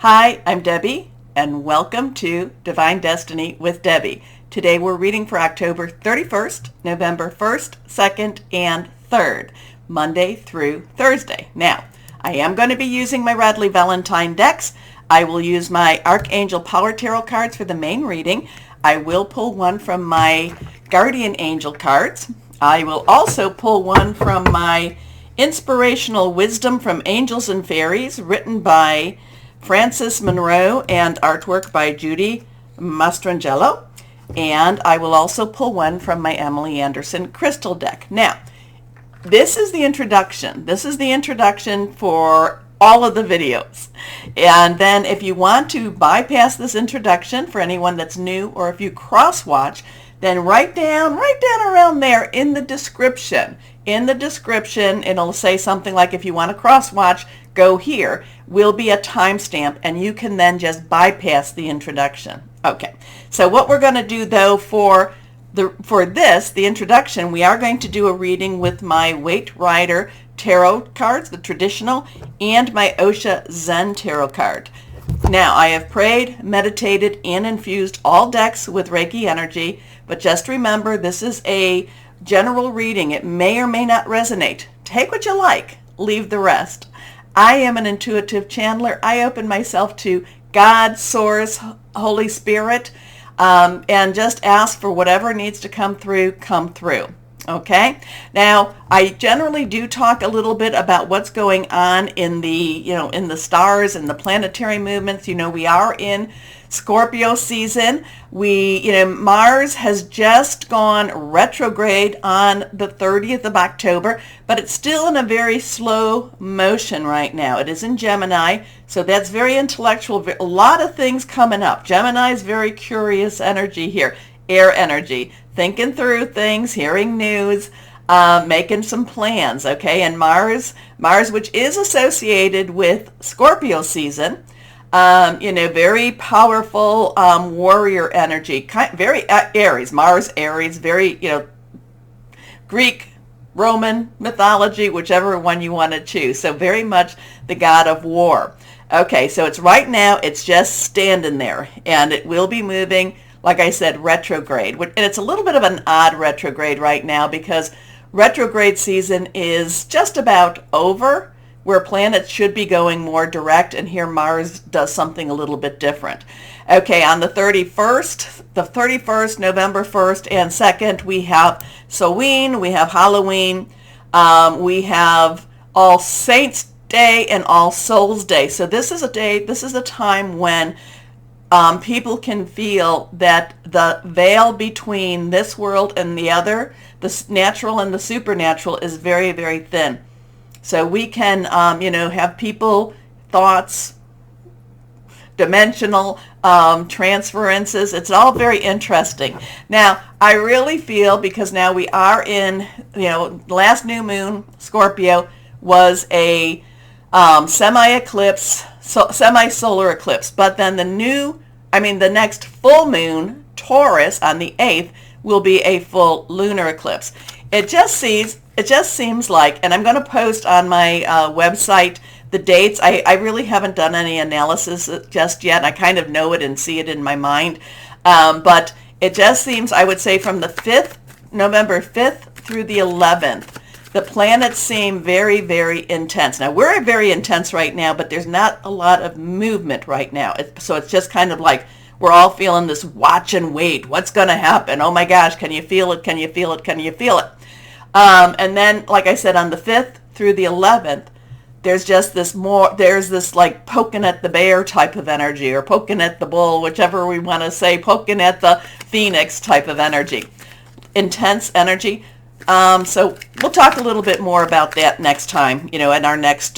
Hi, I'm Debbie, and welcome to Divine Destiny with Debbie. Today we're reading for October 31st, November 1st, 2nd, and 3rd, Monday through Thursday. Now, I am going to be using my Radley Valentine decks. I will use my Archangel Power Tarot cards for the main reading. I will pull one from my Guardian Angel cards. I will also pull one from my Inspirational Wisdom from Angels and Fairies, written by Frances Monroe and artwork by Judy Mastrangelo. And I will also pull one from my Emily Anderson crystal deck. Now, this is the introduction. This is the introduction for all of the videos. And then if you want to bypass this introduction for anyone that's new, or if you cross-watch, then write down around there in the description. In the description, it'll say something like, if you want to cross-watch, go here. Will be a timestamp, and you can then just bypass the introduction. Okay, so what we're going to do, though, for the introduction, we are going to do a reading with my Waite Rider tarot cards, the traditional, and my Osha Zen tarot card. Now, I have prayed, meditated, and infused all decks with Reiki energy, but just remember, this is a general reading. It may or may not resonate. Take what you like, leave the rest. I am an intuitive channeler. I open myself to God, Source, Holy Spirit, and just ask for whatever needs to come through, Okay? Now, I generally do talk a little bit about what's going on in the stars and the planetary movements. We are in Scorpio season. Mars has just gone retrograde on the 30th of October, but it's still in a very slow motion right now. It is in Gemini, so that's very intellectual. A lot of things coming up. Gemini is very curious energy here, air energy, thinking through things, hearing news, making some plans, okay? And Mars, which is associated with Scorpio season, very powerful warrior energy, very Aries, Mars, Aries, very, Greek, Roman mythology, whichever one you want to choose. So very much the god of war. Okay, so it's right now, it's just standing there, and it will be moving, like I said, retrograde. And it's a little bit of an odd retrograde right now because retrograde season is just about over, where planets should be going more direct, and here Mars does something a little bit different. Okay, on the 31st, November 1st and 2nd, we have Samhain, we have Halloween, we have All Saints Day and All Souls Day. So this is a time when people can feel that the veil between this world and the other, the natural and the supernatural, is very, very thin. So we can, have people, thoughts, dimensional transferences. It's all very interesting. Now, I really feel, because now we are in, last new moon, Scorpio, was a semi-eclipse, semi-solar eclipse. But then the next full moon, Taurus, on the 8th, will be a full lunar eclipse. It just seems like, and I'm going to post on my website the dates. I really haven't done any analysis just yet. I kind of know it and see it in my mind. But it just seems, I would say, from the November 5th through the 11th, the planets seem very, very intense. Now, we're very intense right now, but there's not a lot of movement right now. So it's just kind of like we're all feeling this watch and wait. What's going to happen? Oh my gosh, can you feel it? Can you feel it? Can you feel it? And then, like I said, on the 5th through the 11th, there's this like poking at the bear type of energy, or poking at the bull, whichever we want to say, poking at the phoenix type of energy. Intense energy. So we'll talk a little bit more about that next time, in our next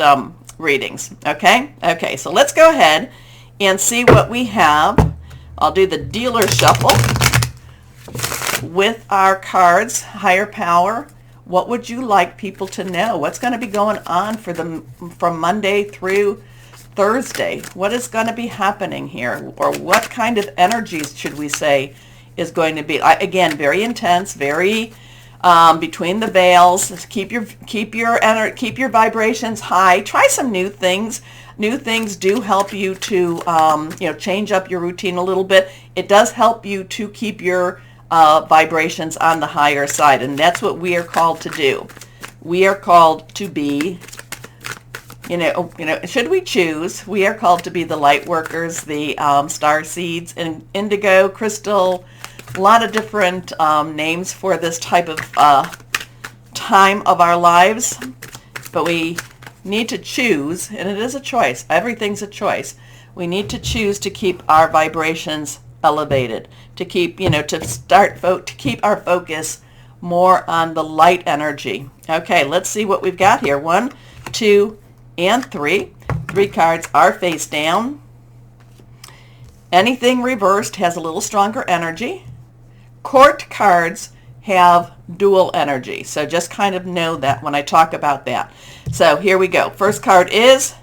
readings. Okay? Okay, so let's go ahead and see what we have. I'll do the dealer shuffle with our cards. Higher power. What would you like people to know? What's going to be going on from Monday through Thursday? What is going to be happening here? Or what kind of energies, should we say, is going to be? Again, very intense, very between the veils. Keep your vibrations high. Try some new things. New things do help you to change up your routine a little bit. It does help you to keep your vibrations on the higher side, and that's what we are called to do. We are called to be, should we choose, we are called to be the light workers, the star seeds, and indigo, crystal, a lot of different names for this type of time of our lives. But we need to choose, and it is a choice. Everything's a choice. We need to choose to keep our vibrations elevated, to keep, to keep our focus more on the light energy. Okay, let's see what we've got here. 1, 2, and 3. 3 cards are face down. Anything reversed has a little stronger energy. Court cards have dual energy, so just kind of know that when I talk about that. So here we go. First card is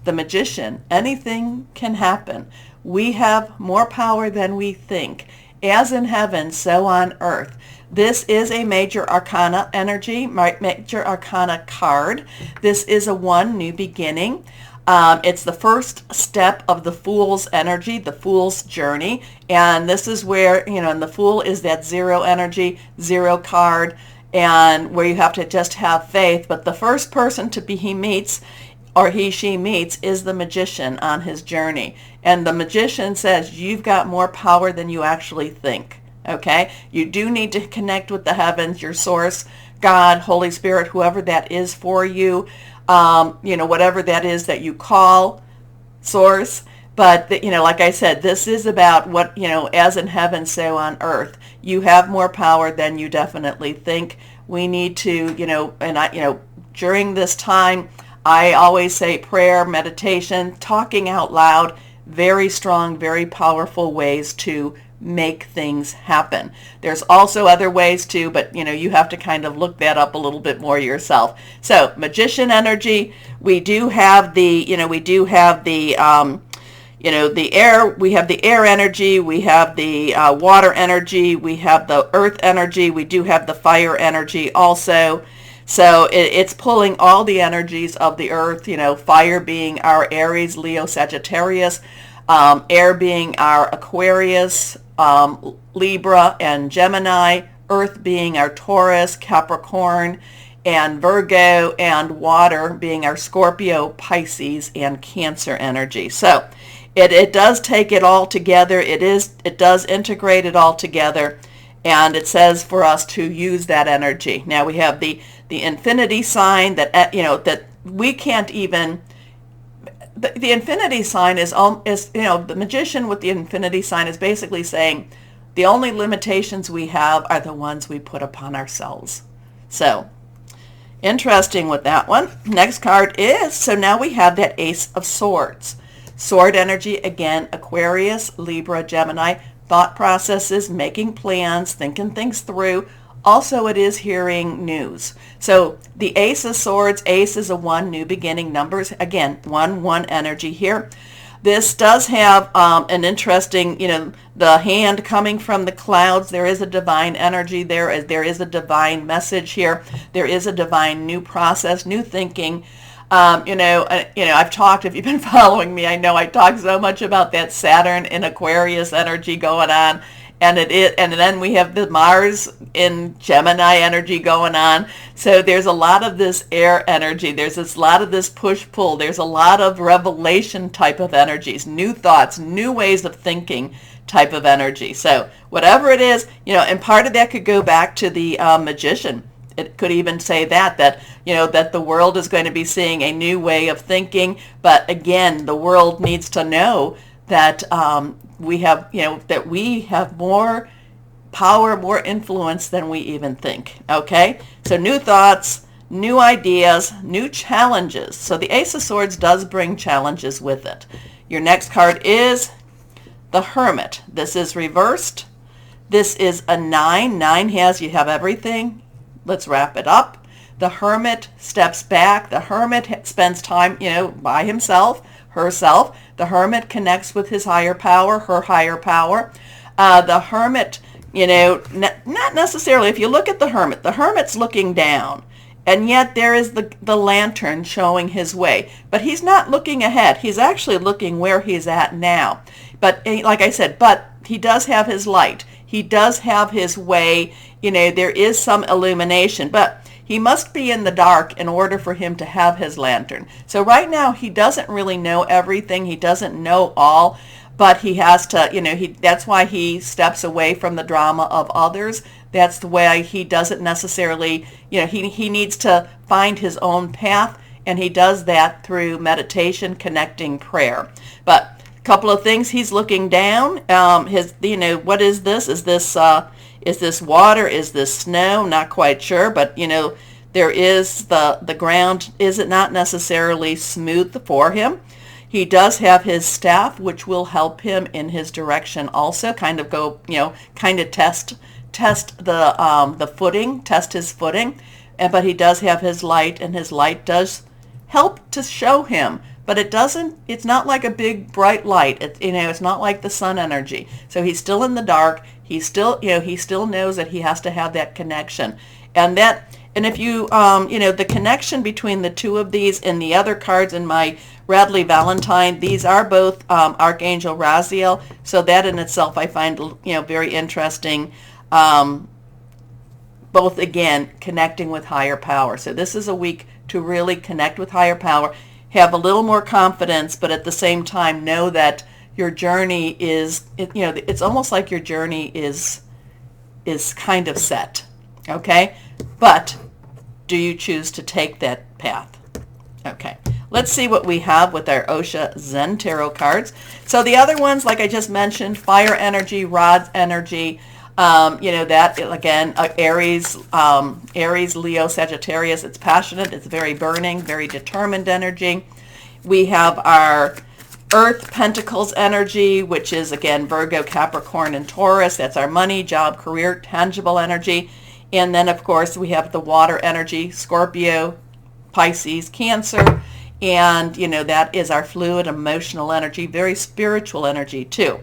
the Magician. Anything can happen. We have more power than we think. As in heaven, so on earth. This is a major arcana energy, major arcana card. This is a 1, new beginning. It's the first step of the Fool's energy, the Fool's journey. And this is where, and the Fool is that 0 energy, 0 card, and where you have to just have faith. But the first person he meets, or she meets, is the Magician on his journey. And the Magician says, you've got more power than you actually think. Okay? You do need to connect with the heavens, your source, God, Holy Spirit, whoever that is for you. Whatever that is that you call source. But, like I said, this is about what, as in heaven, so on earth. You have more power than you definitely think. We need to, during this time, I always say prayer, meditation, talking out loud, very strong, very powerful ways to make things happen. There's also other ways too, but you have to kind of look that up a little bit more yourself. So Magician energy, we do have the the air, we have the air energy, we have the water energy, we have the earth energy, we do have the fire energy also. So it's pulling all the energies of the earth, fire being our Aries, Leo, Sagittarius, air being our Aquarius, Libra, and Gemini, earth being our Taurus, Capricorn, and Virgo, and water being our Scorpio, Pisces, and Cancer energy. So it does take it all together. It does integrate it all together, and it says for us to use that energy. Now we have the infinity sign that that we can't even. The infinity sign is the Magician with the infinity sign is basically saying the only limitations we have are the ones we put upon ourselves. So interesting with that one. Next card is, so now we have that Ace of Swords. Sword energy, again, Aquarius, Libra, Gemini, thought processes, making plans, thinking things through. Also, it is hearing news. So the Ace of Swords, Ace is a 1, new beginning, numbers, again, 1 energy here. This does have an interesting, the hand coming from the clouds. There is a divine energy there. There is a divine message here. There is a divine new process, new thinking. I've talked, if you've been following me, I know I talk so much about that Saturn in Aquarius energy going on. And then we have the Mars in Gemini energy going on. So there's a lot of this air energy. There's a lot of this push-pull. There's a lot of revelation type of energies, new thoughts, new ways of thinking type of energy. So whatever it is, and part of that could go back to the Magician. It could even say that the world is going to be seeing a new way of thinking. But again, the world needs to know that we have more power, more influence than we even think. Okay, so new thoughts, new ideas, new challenges. So the Ace of Swords does bring challenges with it. Your next card is the Hermit. This is reversed. This is a 9. 9 has, you have everything. Let's wrap it up. The Hermit steps back. The Hermit spends time, by himself, herself. The Hermit connects with his higher power, her higher power. The Hermit not necessarily. If you look at the hermit's looking down, and yet there is the lantern showing his way. But he's not looking ahead. He's actually looking where he's at now. But like I said, but he does have his light. He does have his way. There is some illumination, but he must be in the dark in order for him to have his lantern. So right now he doesn't really know everything. He doesn't know all, but he has to, that's why he steps away from the drama of others. That's the way he doesn't necessarily, he needs to find his own path, and he does that through meditation, connecting, prayer. But a couple of things, he's looking down. What is this? Is this water? Is this snow? Not quite sure, but there is the ground is it not necessarily smooth for him. He does have his staff, which will help him in his direction also, kind of test the footing, test his footing. But he does have his light, and his light does help to show him. But it's not like a big bright light. It's not like the sun energy. So he's still in the dark. He still knows that he has to have that connection. And if you, the connection between the two of these and the other cards in my Radley Valentine, these are both Archangel Raziel. So that in itself I find, very interesting. Both, again, connecting with higher power. So this is a week to really connect with higher power, have a little more confidence, but at the same time know that your journey is, it's almost like your journey is kind of set, okay? But do you choose to take that path? Okay, let's see what we have with our Osha Zen Tarot cards. So the other ones, like I just mentioned, fire energy, rod energy, that again, Aries, Leo, Sagittarius, it's passionate, it's very burning, very determined energy. We have our Earth Pentacles energy, which is again Virgo, Capricorn, and Taurus. That's our money, job, career, tangible energy. And then of course we have the water energy, Scorpio, Pisces, Cancer, and that is our fluid, emotional energy, very spiritual energy too.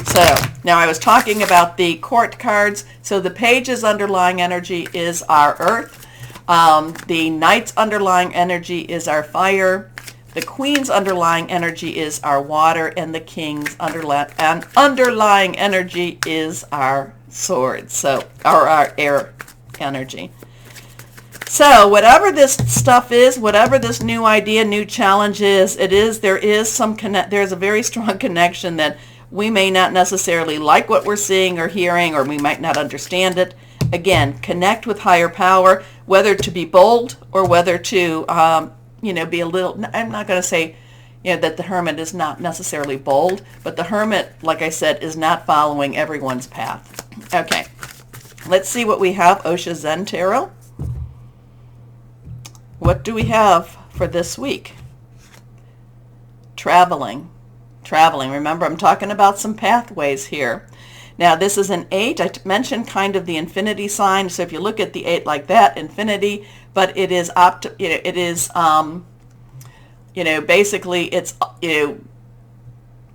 So now I was talking about the court cards. So the page's underlying energy is our earth. The knight's underlying energy is our fire. The queen's underlying energy is our water. And the king's underlying energy is our sword. So, or our air energy. So whatever this stuff is, whatever this new idea, new challenge is, there's a very strong connection that we may not necessarily like what we're seeing or hearing, or we might not understand it. Again, connect with higher power, whether to be bold or whether to, be a little, I'm not going to say, that the hermit is not necessarily bold, but the hermit, like I said, is not following everyone's path. Okay, let's see what we have, Osha Zen Tarot. What do we have for this week? Traveling. Remember, I'm talking about some pathways here. Now, this is an 8. I mentioned kind of the infinity sign. So if you look at the 8 like that, infinity, but it is basically it's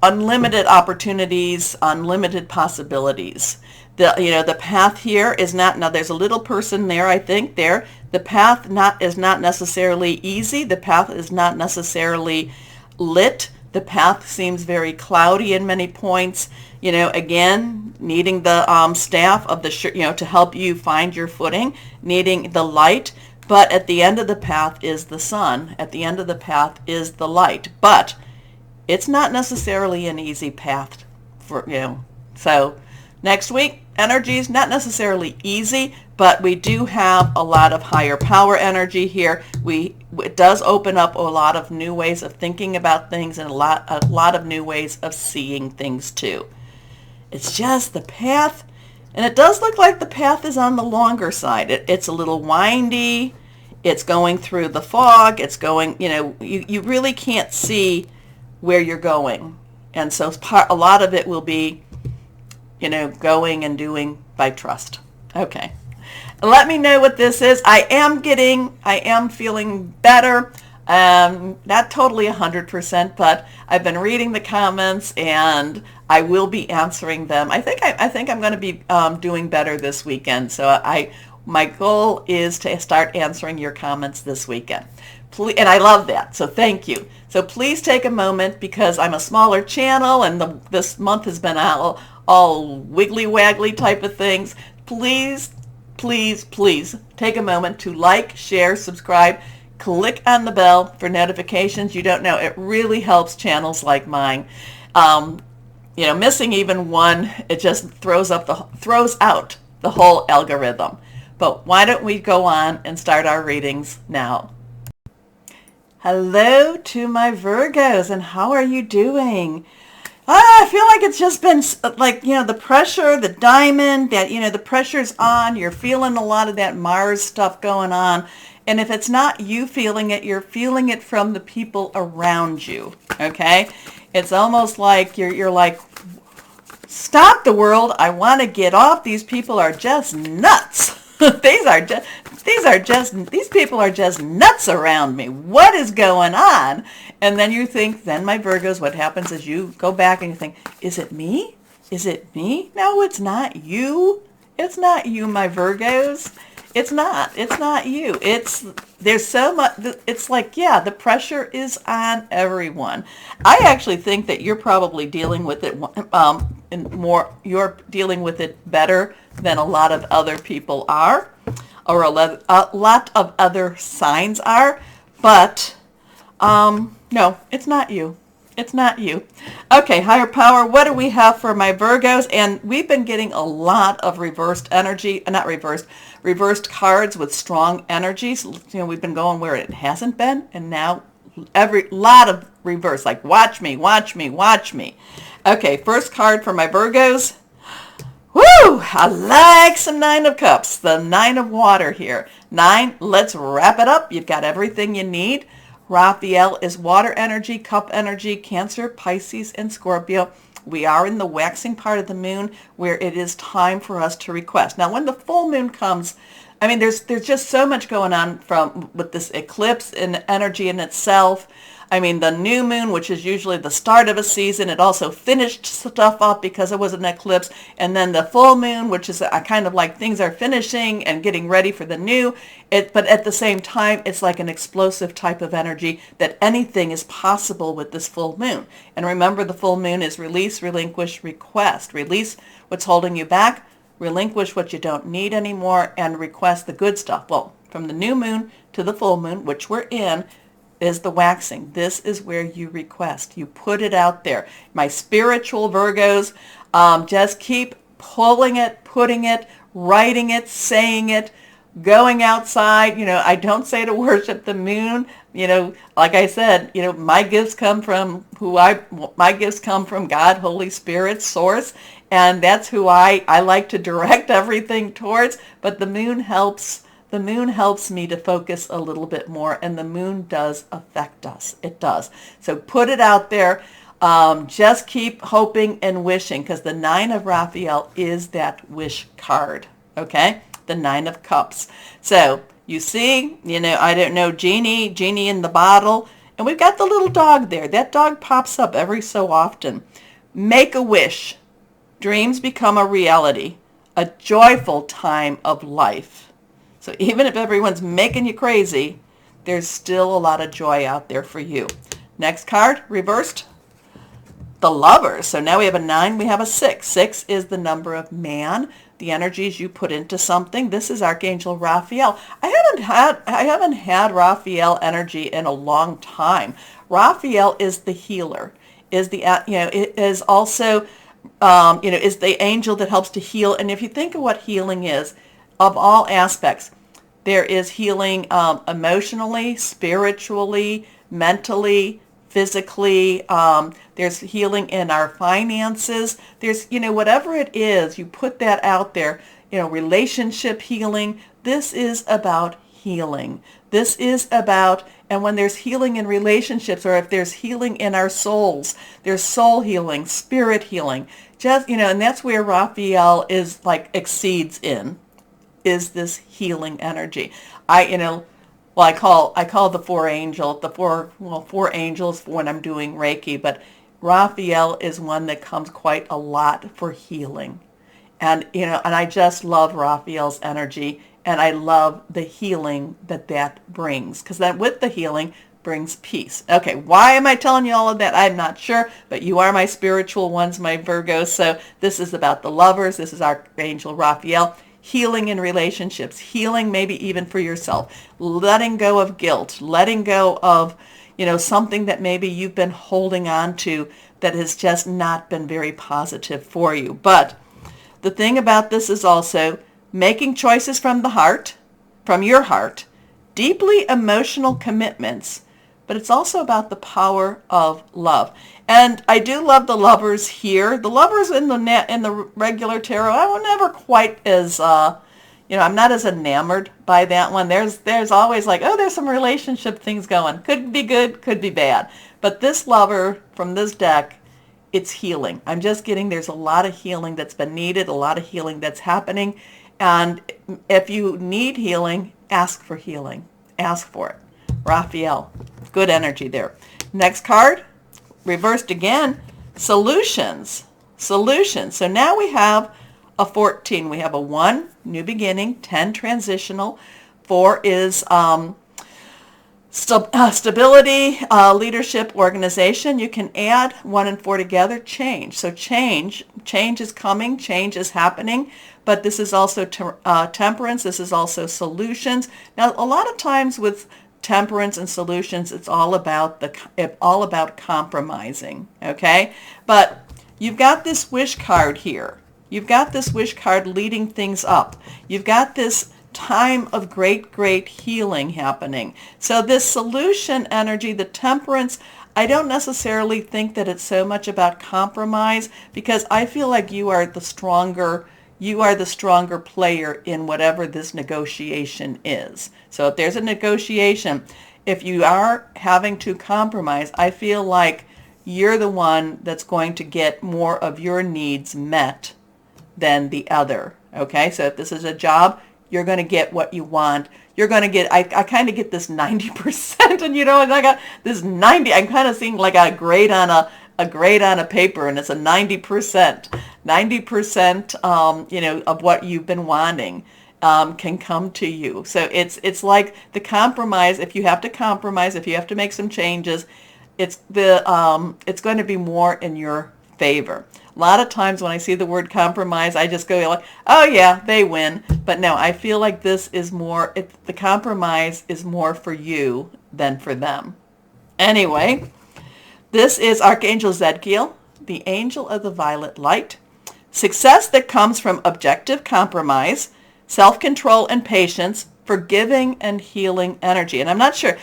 unlimited opportunities, unlimited possibilities. The path here is not, now there's a little person there, I think there. The path is not necessarily easy. The path is not necessarily lit. The path seems very cloudy in many points. Again, needing the staff of the, to help you find your footing, needing the light. But at the end of the path is the sun. At the end of the path is the light. But it's not necessarily an easy path for, So next week, energy is not necessarily easy, but we do have a lot of higher power energy here. It does open up a lot of new ways of thinking about things, and a lot of new ways of seeing things too. It's just the path, and it does look like the path is on the longer side. It's a little windy. It's going through the fog. It's going, you really can't see where you're going. And so a lot of it will be, going and doing by trust. Okay. Let me know what this is. I am feeling better. Not totally 100%, but I've been reading the comments and I will be answering them. I think I'm going to be doing better this weekend. So my goal is to start answering your comments this weekend. Please, and I love that. So thank you. So please take a moment, because I'm a smaller channel and this month has been all wiggly waggly type of things. Please, please, please take a moment to like, share, subscribe, click on the bell for notifications. You don't know, it really helps channels like mine. Missing even one, it just throws out the whole algorithm. But why don't we go on and start our readings now? Hello to my Virgos, and how are you doing? I feel like it's just been the pressure, the diamond, that, the pressure's on. You're feeling a lot of that Mars stuff going on. And if it's not you feeling it, you're feeling it from the people around you, okay? It's almost like you're like, stop the world. I want to get off. These people are just nuts. These people are just nuts around me. What is going on? And then you think, then my Virgos, what happens is you go back and you think, is it me? Is it me? No, it's not you. It's not you, my Virgos. It's not you. There's so much, it's like, yeah, the pressure is on everyone. I actually think that you're probably dealing with it you're dealing with it better than a lot of other people are, or a lot of other signs are, but no, it's not you. It's not you. Okay, higher power, what do we have for my Virgos? And we've been getting a lot of reversed cards with strong energies. We've been going where it hasn't been, and now every lot of reverse, like watch me, watch me, watch me. Okay, first card for my Virgos. Woo! I like some Nine of Cups, the Nine of Water here. 9, let's wrap it up. You've got everything you need. Raphael is water energy, cup energy, Cancer, Pisces, and Scorpio. We are in the waxing part of the moon where it is time for us to request. Now, when the full moon comes, I mean, there's just so much going on with this eclipse and energy in itself. I mean, the new moon, which is usually the start of a season, it also finished stuff up because it was an eclipse. And then the full moon, which is kind of like things are finishing and getting ready for the new. But at the same time, it's like an explosive type of energy that anything is possible with this full moon. And remember, the full moon is release, relinquish, request. Release what's holding you back, relinquish what you don't need anymore, and request the good stuff. Well, from the new moon to the full moon, which we're in, is the waxing. This is where you request. You put it out there. My spiritual Virgos, just keep pulling it, putting it, writing it, saying it, going outside. I don't say to worship the moon. Like I said, my gifts come from my gifts come from God, Holy Spirit, Source, and that's who I like to direct everything towards. But the moon helps. The moon helps me to focus a little bit more, and the moon does affect us. It does. So put it out there. Just keep hoping and wishing, because the Nine of Raphael is that wish card. Okay? The Nine of Cups. So you see, I don't know, Genie in the bottle, and we've got the little dog there. That dog pops up every so often. Make a wish. Dreams become a reality. A joyful time of life. So even if everyone's making you crazy, there's still a lot of joy out there for you. Next card, reversed, the Lovers. So now we have a 9, we have a 6. 6 is the number of man, the energies you put into something. This is Archangel Raphael. I haven't had Raphael energy in a long time. Raphael is the healer, is it is also is the angel that helps to heal. And if you think of what healing is, of all aspects, there is healing emotionally, spiritually, mentally, physically. There's healing in our finances. There's, whatever it is, you put that out there, relationship healing. This is about healing. This is about, and when there's healing in relationships, or if there's healing in our souls, there's soul healing, spirit healing. Just, and that's where Raphael is exceeds in. Is this healing energy. well, I call the four angels for when I'm doing Reiki, but Raphael is one that comes quite a lot for healing. And, and I just love Raphael's energy, and I love the healing that that brings, because then with the healing brings peace. Okay, why am I telling you all of that? I'm not sure, but you are my spiritual ones, my Virgos. So this is about the lovers. This is Archangel Raphael. Healing in relationships, healing maybe even for yourself, letting go of guilt, letting go of, something that maybe you've been holding on to that has just not been very positive for you. But the thing about this is also making choices from the heart, from your heart, deeply emotional commitments, but it's also about the power of love. And I do love the lovers here. The lovers in the regular tarot, I was never quite as I'm not as enamored by that one. There's always like, oh, there's some relationship things going. Could be good, could be bad. But this lover from this deck, it's healing. I'm just getting there's a lot of healing that's been needed, a lot of healing that's happening. And if you need healing, ask for healing. Ask for it. Raphael, good energy there. Next card, reversed again, solutions. Solutions. So now we have a 14. We have a 1, new beginning, 10, transitional. 4 is stability, leadership, organization. You can add 1 and 4 together, change. So change is coming, change is happening, but this is also temperance. This is also solutions. Now, a lot of times with temperance and solutions, it's all about compromising, okay? But you've got this wish card here. You've got this wish card leading things up. You've got this time of great healing happening. So this solution energy, the temperance, I don't necessarily think that it's so much about compromise, because I feel like you are the stronger player in whatever this negotiation is. So if there's a negotiation, if you are having to compromise, I feel like you're the one that's going to get more of your needs met than the other. Okay, so if this is a job, you're going to get what you want. You're going to get, I kind of get this 90%, and and I got this 90, I'm kind of seeing like a grade on a paper, and it's a 90%. 90%, of what you've been wanting can come to you. So it's like the compromise. If you have to compromise, if you have to make some changes, it's going to be more in your favor. A lot of times when I see the word compromise, I just go like, oh yeah, they win. But no, I feel like this is more, the compromise is more for you than for them. Anyway, this is Archangel Zadkiel, the angel of the violet light. Success that comes from objective compromise, self-control and patience, forgiving and healing energy. And I'm not sure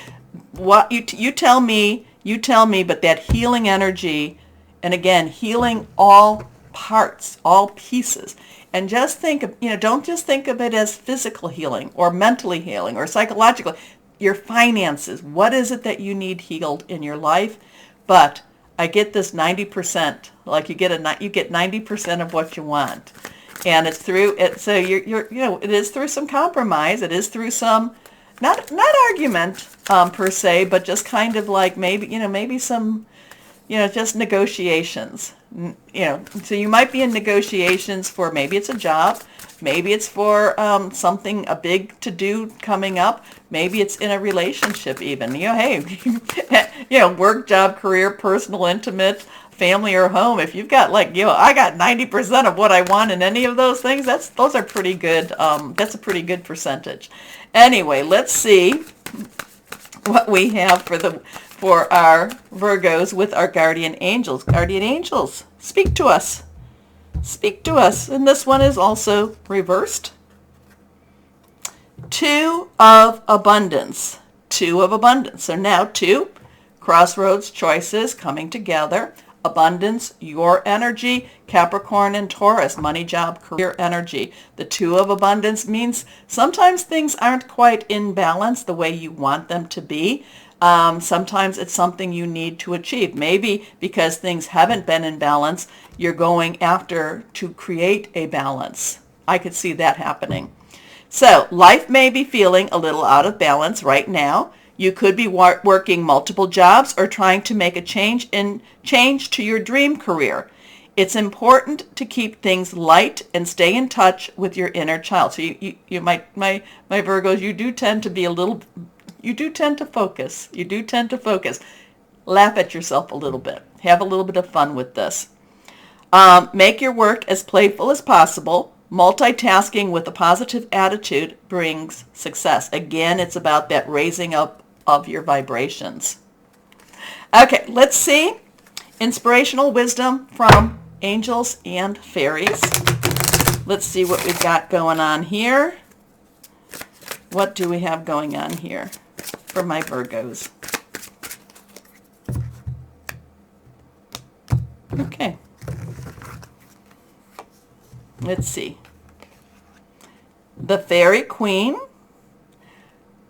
what you tell me, but that healing energy, and again, healing all parts, all pieces. And just think of, don't just think of it as physical healing or mentally healing or psychological. Your finances, what is it that you need healed in your life? But I get this 90%, like you get 90% of what you want. And it's through it. So it is through some compromise. It is through some, not argument per se, but just kind of like maybe some, just negotiations. So you might be in negotiations for, maybe it's a job, maybe it's for a big to-do coming up, maybe it's in a relationship even. Hey, work, job, career, personal, intimate, family, or home. If you've got I got 90% of what I want in any of those things, those are pretty good. That's a pretty good percentage. Anyway, let's see what we have for our Virgos with our guardian angels. Guardian angels, speak to us. Speak to us. And this one is also reversed. 2 of abundance. 2 of abundance. So now 2 crossroads choices coming together. Abundance, your energy, Capricorn and Taurus, money, job, career energy. The 2 of abundance means sometimes things aren't quite in balance the way you want them to be. Sometimes it's something you need to achieve. Maybe because things haven't been in balance, you're going after to create a balance. I could see that happening. So life may be feeling a little out of balance right now. You could be working multiple jobs or trying to make a change to your dream career. It's important to keep things light and stay in touch with your inner child. So my Virgos, you do tend to focus. You do tend to focus. Laugh at yourself a little bit. Have a little bit of fun with this. Make your work as playful as possible. Multitasking with a positive attitude brings success. Again, it's about that raising up of your vibrations. Okay, let's see. Inspirational wisdom from angels and fairies. Let's see what we've got going on here. What do we have going on here for my Virgos? Okay. Let's see. The Fairy Queen.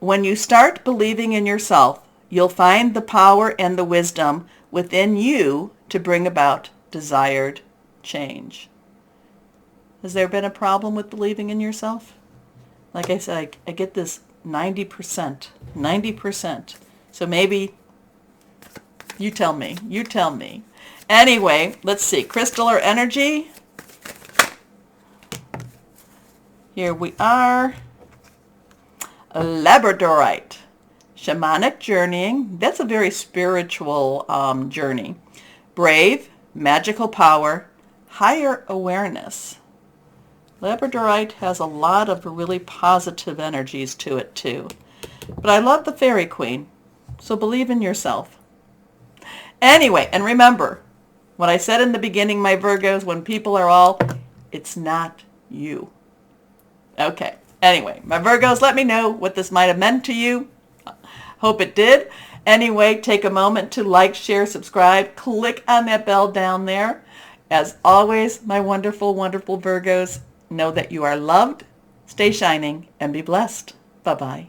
When you start believing in yourself, you'll find the power and the wisdom within you to bring about desired change. Has there been a problem with believing in yourself? Like I said, I get this 90%. 90%. So maybe you tell me. You tell me. Anyway, let's see. Crystal or energy? Here we are. Labradorite. Shamanic journeying. That's a very spiritual journey. Brave, magical power, higher awareness. Labradorite has a lot of really positive energies to it too. But I love the Fairy Queen, so believe in yourself. Anyway, and remember, what I said in the beginning, my Virgos, when people are all, it's not you. Okay, anyway, my Virgos, let me know what this might have meant to you. Hope it did. Anyway, take a moment to like, share, subscribe. Click on that bell down there. As always, my wonderful, wonderful Virgos, know that you are loved, stay shining, and be blessed. Bye-bye.